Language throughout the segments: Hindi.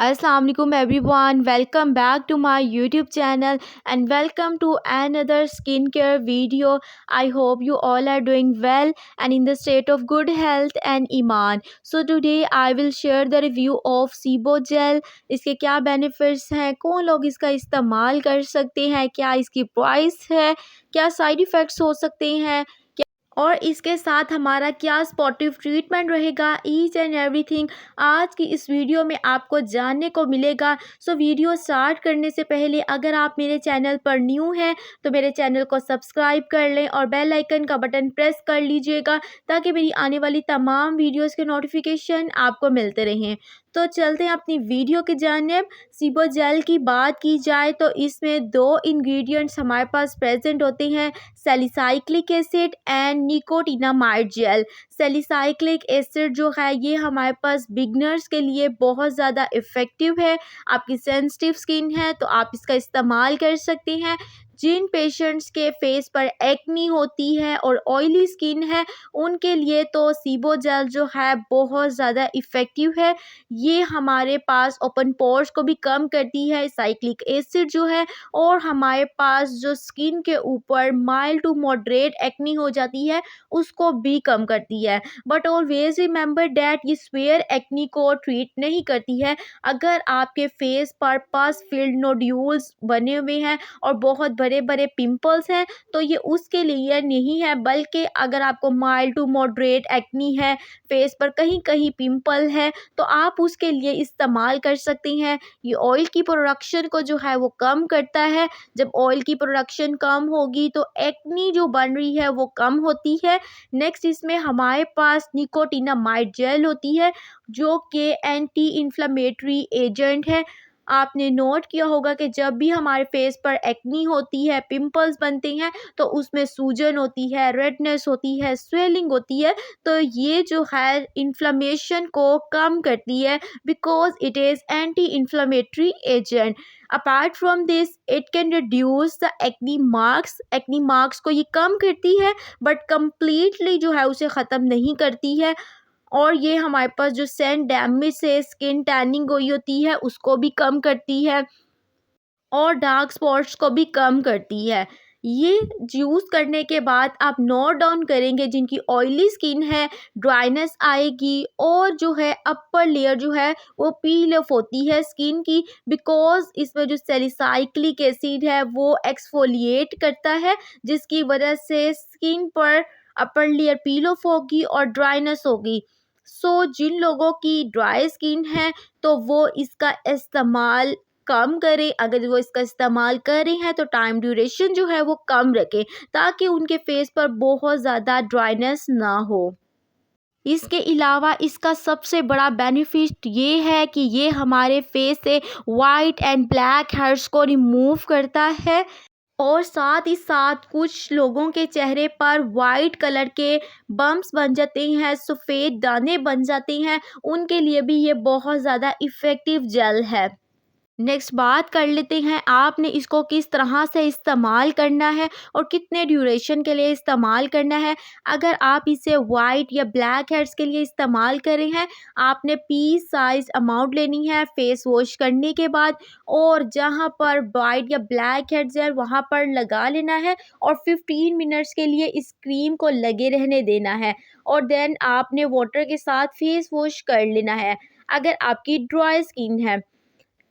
Assalamu alaikum everyone. Welcome back to my YouTube channel and welcome to another skincare video. I hope you all are doing well and in the state of good health and iman. So today I will share the review of Sebo gel. इसके क्या बेनिफिट्स हैं, कौन लोग इसका इस्तेमाल कर सकते हैं, क्या इसकी प्राइस है, क्या साइड इफ़ेक्ट्स हो सकते हैं और इसके साथ हमारा क्या स्पॉटिव ट्रीटमेंट रहेगा, ईच एंड एवरीथिंग आज की इस वीडियो में आपको जानने को मिलेगा। सो वीडियो स्टार्ट करने से पहले अगर आप मेरे चैनल पर न्यू हैं तो मेरे चैनल को सब्सक्राइब कर लें और बेल आइकन का बटन प्रेस कर लीजिएगा ताकि मेरी आने वाली तमाम वीडियोस के नोटिफिकेशन आपको मिलते रहें। तो चलते हैं अपनी वीडियो की जानिब। सीबो जेल की बात की जाए तो इसमें दो इंग्रेडिएंट्स हमारे पास प्रेजेंट होते हैं, salicylic acid and nicotinamide gel. Salicylic acid जो है ये हमारे पास बिगनर्स के लिए बहुत ज़्यादा इफ़ेक्टिव है। आपकी सेंसिटिव स्किन है तो आप इसका इस्तेमाल कर सकते हैं। जिन पेशेंट्स के फेस पर एक्नी होती है और ऑयली स्किन है उनके लिए तो सीबो जेल जो है बहुत ज़्यादा इफ़ेक्टिव है। ये हमारे पास ओपन पोर्स को भी कम करती है साइक्लिक एसिड जो है, और हमारे पास जो स्किन के ऊपर माइल्ड टू मॉडरेट एक्नी हो जाती है उसको भी कम करती है। बट ऑलवेज रिमेंबर डैट ये स्वेयर एक्नी को ट्रीट नहीं करती है। अगर आपके फेस पर पस फिल्ड नोड्यूल्स बने हुए हैं और बहुत बड़े बड़े पिंपल्स हैं तो ये उसके लिए नहीं है, बल्कि अगर आपको माइल्ड टू मॉडरेट एक्नी है, फेस पर कहीं कहीं पिंपल है तो आप उसके लिए इस्तेमाल कर सकते हैं। ये ऑयल की प्रोडक्शन को जो है वो कम करता है। जब ऑयल की प्रोडक्शन कम होगी तो एक्नी जो बन रही है वो कम होती है। नेक्स्ट इसमें हमारे पास निकोटिनामाइड जेल होती है जो कि एंटी इन्फ्लेमेटरी एजेंट है। आपने नोट किया होगा कि जब भी हमारे फेस पर एक्नी होती है, पिंपल्स बनते हैं तो उसमें सूजन होती है, रेडनेस होती है, स्वेलिंग होती है, तो ये जो है इन्फ्लेमेशन को कम करती है because it is anti inflammatory agent. Apart from this it can reduce the acne marks को ये कम करती है बट कम्प्लीटली जो है उसे ख़त्म नहीं करती है। और ये हमारे पास जो सन डैमेज से स्किन टैनिंग हुई होती है उसको भी कम करती है और डार्क स्पॉट्स को भी कम करती है। ये यूज़ करने के बाद आप नोट डाउन करेंगे जिनकी ऑयली स्किन है, ड्राइनेस आएगी और जो है अपर लेयर जो है वो पील ऑफ होती है स्किन की, बिकॉज इसमें जो सैलिसाइक्लिक एसिड है वो एक्सफोलिएट करता है जिसकी वजह से स्किन पर अपर लेयर पील ऑफ होगी और ड्राइनेस होगी। सो जिन लोगों की ड्राई स्किन है तो वो इसका इस्तेमाल कम करें। अगर वो इसका इस्तेमाल कर रहे हैं तो टाइम ड्यूरेशन जो है वो कम रखें ताकि उनके फेस पर बहुत ज़्यादा ड्राइनेस ना हो। इसके अलावा इसका सबसे बड़ा बेनिफिट ये है कि ये हमारे फेस से वाइट एंड ब्लैक हेयर्स को रिमूव करता है और साथ ही साथ कुछ लोगों के चेहरे पर वाइट कलर के बम्प्स बन जाते हैं, सफ़ेद दाने बन जाते हैं, उनके लिए भी ये बहुत ज़्यादा इफ़ेक्टिव जेल है। नेक्स्ट बात कर लेते हैं आपने इसको किस तरह से इस्तेमाल करना है और कितने ड्यूरेशन के लिए इस्तेमाल करना है। अगर आप इसे वाइट या ब्लैक हेड्स के लिए इस्तेमाल कर रहे हैं, आपने पीस साइज अमाउंट लेनी है फेस वॉश करने के बाद और जहां पर वाइट या ब्लैक हेड्स है वहां पर लगा लेना है और 15 मिनट्स के लिए इस क्रीम को लगे रहने देना है और देन आपने वाटर के साथ फेस वॉश कर लेना है अगर आपकी ड्राई स्किन है।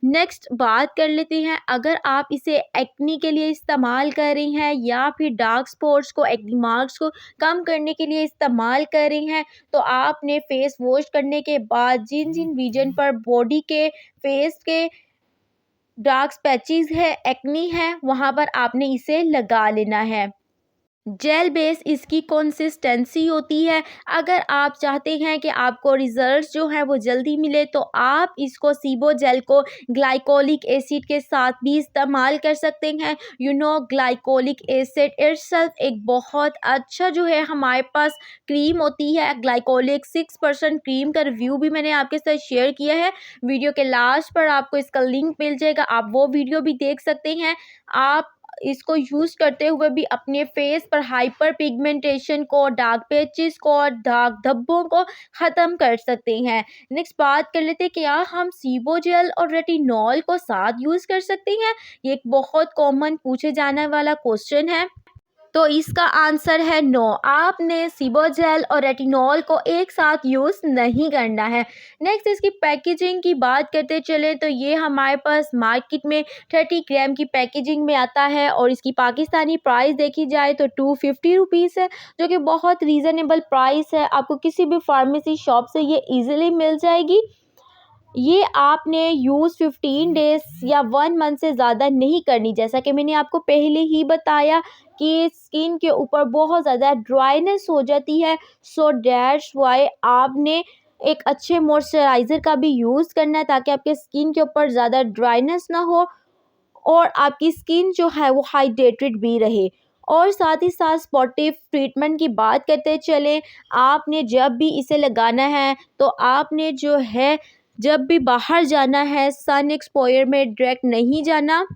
नेक्स्ट बात कर लेते हैं, अगर आप इसे एक्नी के लिए इस्तेमाल कर रही हैं या फिर डार्क स्पॉट्स को, एक्नी मार्क्स को कम करने के लिए इस्तेमाल कर रही हैं तो आपने फेस वॉश करने के बाद जिन जिन रीजन पर बॉडी के फेस के डार्क पैचेस है, एक्नी है, वहाँ पर आपने इसे लगा लेना है। जेल बेस इसकी कंसिस्टेंसी होती है। अगर आप चाहते हैं कि आपको रिजल्ट्स जो है वो जल्दी मिले तो आप इसको सीबो जेल को ग्लाइकोलिक एसिड के साथ भी इस्तेमाल कर सकते हैं। ग्लाइकोलिक एसिड इटसेल्फ एक बहुत अच्छा जो है हमारे पास क्रीम होती है। ग्लाइकोलिक 6% क्रीम का रिव्यू भी मैंने आपके साथ शेयर किया है। वीडियो के लास्ट पर आपको इसका लिंक मिल जाएगा, आप वो वीडियो भी देख सकते हैं। आप इसको यूज़ करते हुए भी अपने फेस पर हाइपर पिगमेंटेशन को, डार्क पैचेस को और दाग धब्बों को ख़त्म कर सकते हैं। नेक्स्ट बात कर लेते हैं, क्या हम सीबोजेल और रेटिनॉल को साथ यूज़ कर सकते हैं? ये एक बहुत कॉमन पूछे जाने वाला क्वेश्चन है। तो इसका आंसर है नो। आपने सिबोजेल और रेटिनॉल को एक साथ यूज़ नहीं करना है। नेक्स्ट इसकी पैकेजिंग की बात करते चले तो ये हमारे पास मार्केट में 30 ग्राम की पैकेजिंग में आता है और इसकी पाकिस्तानी प्राइस देखी जाए तो 250 रुपीज़ है, जो कि बहुत रीज़नेबल प्राइस है। आपको किसी भी फार्मेसी शॉप से ये ईज़िली मिल जाएगी। ये आपने यूज़ 15 डेज़ या 1 मंथ से ज़्यादा नहीं करनी। जैसा कि मैंने आपको पहले ही बताया कि स्किन के ऊपर बहुत ज़्यादा ड्राइनेस हो जाती है, सो दैट्स व्हाई आपने एक अच्छे मॉइस्चराइज़र का भी यूज़ करना है, ताकि आपके स्किन के ऊपर ज़्यादा ड्राइनेस ना हो और आपकी स्किन जो है वो हाइड्रेटेड भी रहे। और साथ ही साथ स्पॉटिव ट्रीटमेंट की बात करते चलें, आपने जब भी इसे लगाना है तो आपने जो है जब भी बाहर जाना है सन एक्सपोयर में डायरेक्ट नहीं जाना,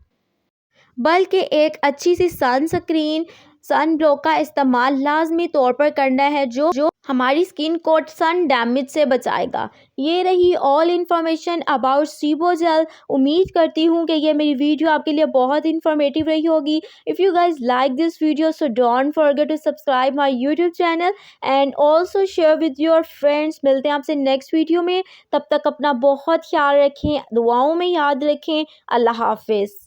बल्कि एक अच्छी सी सनस्क्रीन, सन ब्लॉक का इस्तेमाल लाजमी तौर पर करना है, जो हमारी स्किन को सन डैमेज से बचाएगा। ये रही ऑल इन्फॉर्मेशन अबाउट सीबोजेल। उम्मीद करती हूँ कि ये मेरी वीडियो आपके लिए बहुत इन्फॉर्मेटिव रही होगी। If you guys like this video so don't forget to subscribe my YouTube channel and also share with your friends. मिलते हैं आपसे नेक्स्ट वीडियो में, तब तक अपना बहुत ख्याल रखें, दुआओं में याद रखें। अल्लाह हाफिज़।